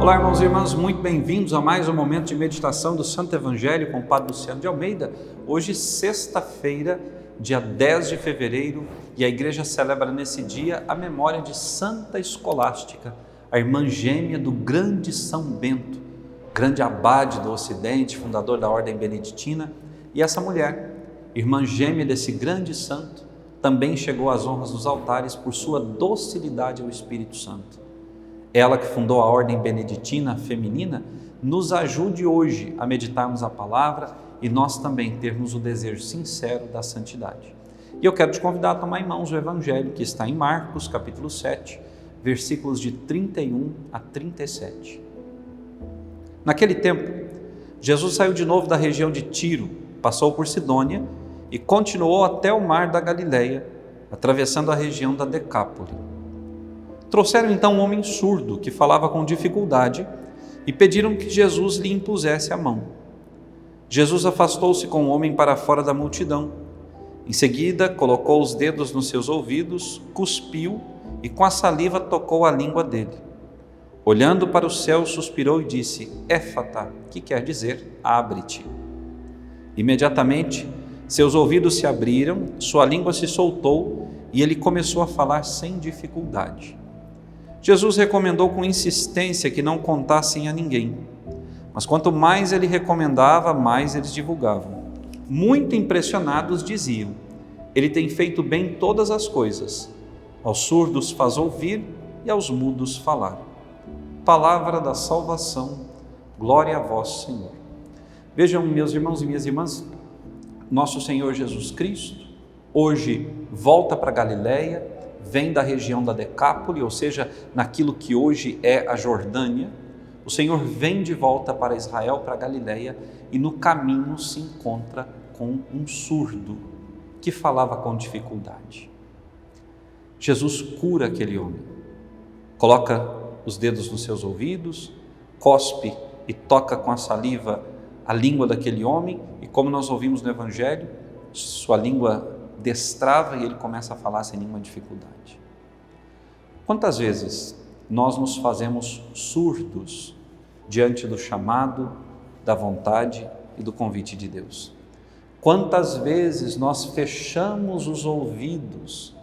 Olá, irmãos e irmãs, muito bem-vindos a mais um momento de meditação do Santo Evangelho com o Padre Luciano de Almeida. Hoje, sexta-feira, dia 10 de fevereiro, e a igreja celebra nesse dia a memória de Santa Escolástica, a irmã gêmea do grande São Bento, grande abade do Ocidente, fundador da Ordem Beneditina. E essa mulher, irmã gêmea desse grande santo, também chegou às honras dos altares por sua docilidade ao Espírito Santo. Ela que fundou a Ordem Beneditina Feminina, nos ajude hoje a meditarmos a palavra e nós também termos o desejo sincero da santidade. E eu quero te convidar a tomar em mãos o Evangelho que está em Marcos, capítulo 7, versículos de 31 a 37. Naquele tempo, Jesus saiu de novo da região de Tiro, passou por Sidônia e continuou até o mar da Galileia, atravessando a região da Decápole. Trouxeram então um homem surdo que falava com dificuldade e pediram que Jesus lhe impusesse a mão. Jesus afastou-se com o homem para fora da multidão. Em seguida, colocou os dedos nos seus ouvidos, cuspiu e com a saliva tocou a língua dele. Olhando para o céu, suspirou e disse: Éfata, que quer dizer, abre-te. Imediatamente, seus ouvidos se abriram, sua língua se soltou e ele começou a falar sem dificuldade. Jesus recomendou com insistência que não contassem a ninguém, mas quanto mais ele recomendava, mais eles divulgavam. Muito impressionados diziam: ele tem feito bem todas as coisas, aos surdos faz ouvir e aos mudos falar. Palavra da salvação, glória a vós, Senhor. Vejam, meus irmãos e minhas irmãs, nosso Senhor Jesus Cristo hoje volta para Galileia, vem da região da Decápole, ou seja, naquilo que hoje é a Jordânia. O Senhor vem de volta para Israel, para Galileia, e no caminho se encontra com um surdo que falava com dificuldade. Jesus cura aquele homem, coloca os dedos nos seus ouvidos, cospe e toca com a saliva a língua daquele homem, e como nós ouvimos no Evangelho, sua língua destrava e ele começa a falar sem nenhuma dificuldade. Quantas vezes nós nos fazemos surdos diante do chamado, da vontade e do convite de Deus? Quantas vezes nós fechamos os ouvidos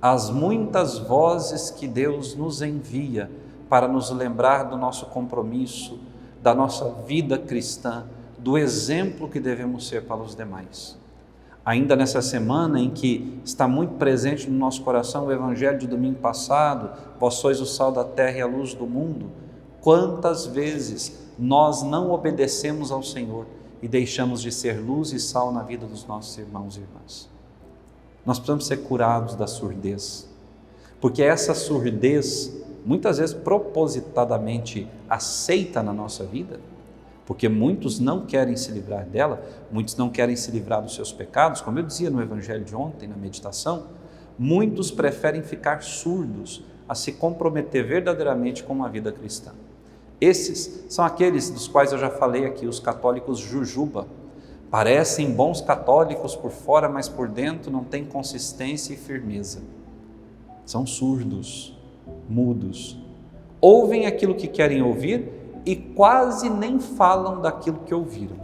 às muitas vozes que Deus nos envia para nos lembrar do nosso compromisso, da nossa vida cristã, do exemplo que devemos ser para os demais? Ainda nessa semana em que está muito presente no nosso coração o Evangelho de domingo passado, vós sois o sal da terra e a luz do mundo, quantas vezes nós não obedecemos ao Senhor e deixamos de ser luz e sal na vida dos nossos irmãos e irmãs? Nós precisamos ser curados da surdez, porque essa surdez, muitas vezes propositadamente aceita na nossa vida, porque muitos não querem se livrar dela, muitos não querem se livrar dos seus pecados, como eu dizia no Evangelho de ontem, na meditação, muitos preferem ficar surdos a se comprometer verdadeiramente com uma vida cristã. Esses são aqueles dos quais eu já falei aqui, os católicos jujuba. Parecem bons católicos por fora, mas por dentro não têm consistência e firmeza. São surdos, mudos, ouvem aquilo que querem ouvir e quase nem falam daquilo que ouviram,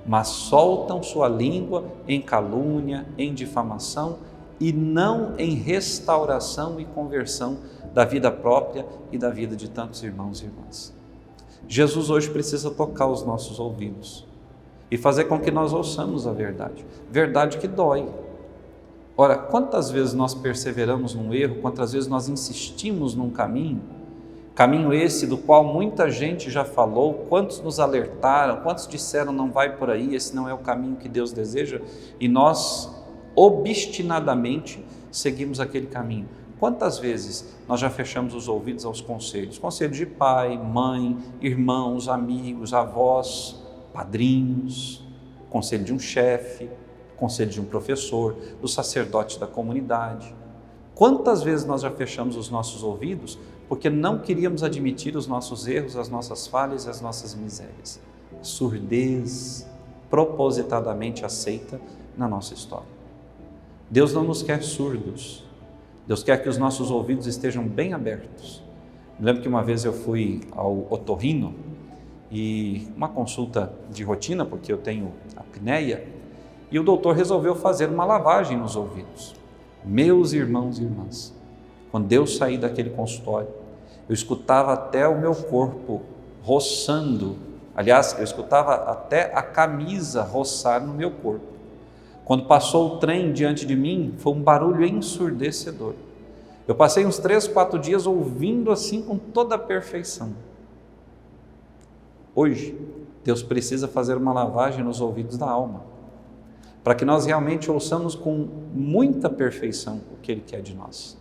mas soltam sua língua em calúnia, em difamação e não em restauração e conversão da vida própria e da vida de tantos irmãos e irmãs. Jesus hoje precisa tocar os nossos ouvidos e fazer com que nós ouçamos a verdade, verdade que dói. Ora, quantas vezes nós perseveramos num erro, quantas vezes nós insistimos num caminho esse do qual muita gente já falou, quantos nos alertaram, quantos disseram não vai por aí, esse não é o caminho que Deus deseja, e nós obstinadamente seguimos aquele caminho. Quantas vezes nós já fechamos os ouvidos aos conselhos de pai, mãe, irmãos, amigos, avós, padrinhos, conselho de um chefe, conselho de um professor, do sacerdote da comunidade? Quantas vezes nós já fechamos os nossos ouvidos porque não queríamos admitir os nossos erros, as nossas falhas e as nossas misérias? Surdez propositadamente aceita na nossa história. Deus não nos quer surdos, Deus quer que os nossos ouvidos estejam bem abertos Me lembro que uma vez eu fui ao otorrino e uma consulta de rotina, porque eu tenho apneia, e o doutor resolveu fazer uma lavagem nos ouvidos. Meus irmãos e irmãs, quando eu saí daquele consultório, eu escutava até o meu corpo roçando, aliás, eu escutava até a camisa roçar no meu corpo. Quando passou o trem diante de mim, foi um barulho ensurdecedor. Eu passei uns 3, 4 dias ouvindo assim com toda a perfeição. Hoje, Deus precisa fazer uma lavagem nos ouvidos da alma, para que nós realmente ouçamos com muita perfeição o que Ele quer de nós.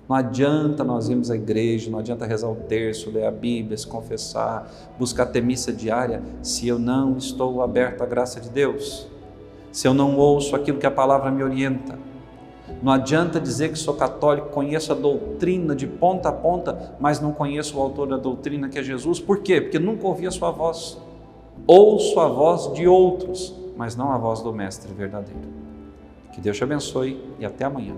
Não adianta nós irmos à igreja, não adianta rezar o terço, ler a Bíblia, se confessar, buscar ter missa diária, se eu não estou aberto à graça de Deus, se eu não ouço aquilo que a palavra me orienta. Não adianta dizer que sou católico, conheço a doutrina de ponta a ponta, mas não conheço o autor da doutrina, que é Jesus. Por quê? Porque nunca ouvi a sua voz. Ouço a voz de outros, mas não a voz do Mestre verdadeiro. Que Deus te abençoe e até amanhã.